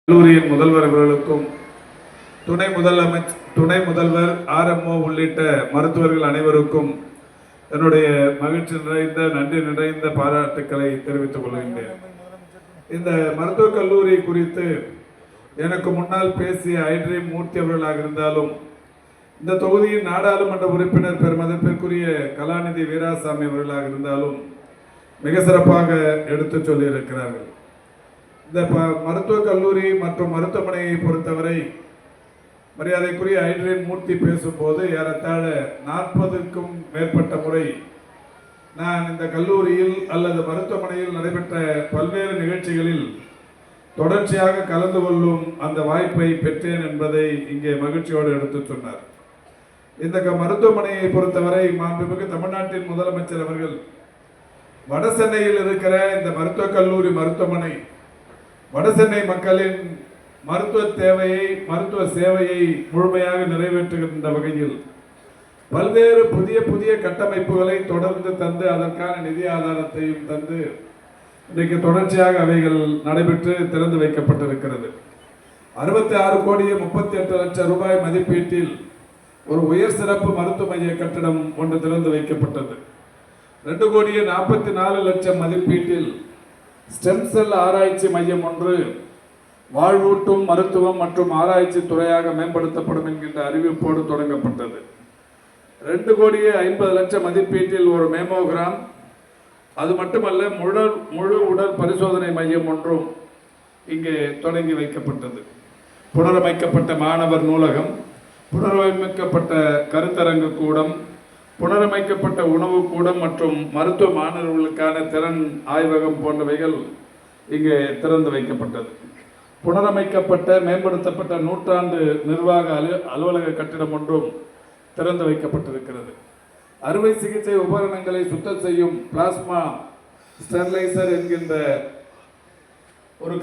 கல்லூரியின் முதல்வர் அவர்களுக்கும் துணை முதல்வர் RMO உள்ளிட்ட மருத்துவர்கள் அனைவருக்கும் என்னுடைய மகிழ்ச்சி நிறைந்த நன்றி நிறைந்த பாராட்டுக்களை தெரிவித்துக் கொள்கின்றேன். இந்த மருத்துவக் கல்லூரி குறித்து எனக்கு முன்னால் பேசிய ஐட்ரீம் மூர்த்தி அவர்களாக இருந்தாலும், இந்த தொகுதியின் நாடாளுமன்ற உறுப்பினர் பெருமதிப்பிற்குரிய கலாநிதி வீராசாமி அவர்களாக இருந்தாலும் மிக சிறப்பாக எடுத்து சொல்லியிருக்கிறார்கள். இந்த மருத்துவக் கல்லூரி மற்றும் மருத்துவமனையை பொறுத்தவரை மரியாதைக்குரிய ஐட்ரீம் மூர்த்தி பேசும்போது ஏறத்தாழ 40க்கும் மேற்பட்ட முறை நான் இந்த கல்லூரியில் அல்லது மருத்துவமனையில் நடைபெற்ற பல்வேறு நிகழ்ச்சிகளில் தொடர்ச்சியாக கலந்து கொள்ளும் அந்த வாய்ப்பை பெற்றேன் என்பதை இங்கே மகிழ்ச்சியோடு எடுத்து சொன்னார். இந்த மருத்துவமனையை பொறுத்தவரை மாண்புமிகு தமிழ்நாட்டின் முதலமைச்சர் அவர்கள் வட சென்னையில் இருக்கிற இந்த மருத்துவக் கல்லூரி மருத்துவமனை வடசென்னை மக்களின் மருத்துவ தேவையை மருத்துவ சேவையை முழுமையாக நிறைவேற்றுகின்ற வகையில் பல்வேறு புதிய கட்டமைப்புகளை தொடர்ந்து தந்து அதற்கான நிதி ஆதாரத்தையும் தந்து இன்றைக்கு தொடர்ச்சியாக அவைகள் நடைபெற்று திறந்து வைக்கப்பட்டிருக்கிறது. 66,38,00,000 ரூபாய் மதிப்பீட்டில் ஒரு உயர் சிறப்பு மருத்துவ மைய கட்டிடம் ஒன்று திறந்து வைக்கப்பட்டது. 2,44,00,000 மதிப்பீட்டில் ஸ்டெம் செல் ஆராய்ச்சி மையம் ஒன்று வாழ்வூட்டும் மருத்துவம் மற்றும் ஆராய்ச்சி துறையாக மேம்படுத்தப்படும் என்கின்ற அறிவிப்போடு தொடங்கப்பட்டது. 2,50,00,000 மதிப்பீட்டில் ஒரு மேமோகிராம், அது மட்டுமல்ல முழு உடல் பரிசோதனை மையம் ஒன்றும் இங்கே தொடங்கி வைக்கப்பட்டது. புனரமைக்கப்பட்ட மாணவர் நூலகம், புனரமைக்கப்பட்ட கருத்தரங்கு கூடம், புனரமைக்கப்பட்ட உணவு கூடம் மற்றும் மருத்துவ மாணவர்களுக்கான திறன் ஆய்வகம் போன்றவைகள் இங்கே திறந்து வைக்கப்பட்டது. புனரமைக்கப்பட்ட மேம்படுத்தப்பட்ட நூற்றாண்டு நிர்வாக அலுவலக கட்டிடம் ஒன்றும் திறந்து வைக்கப்பட்டிருக்கிறது. அறுவை சிகிச்சை உபகரணங்களை சுத்தம் செய்யும் பிளாஸ்மா ஸ்டெர்லைசர் என்கின்ற ஒரு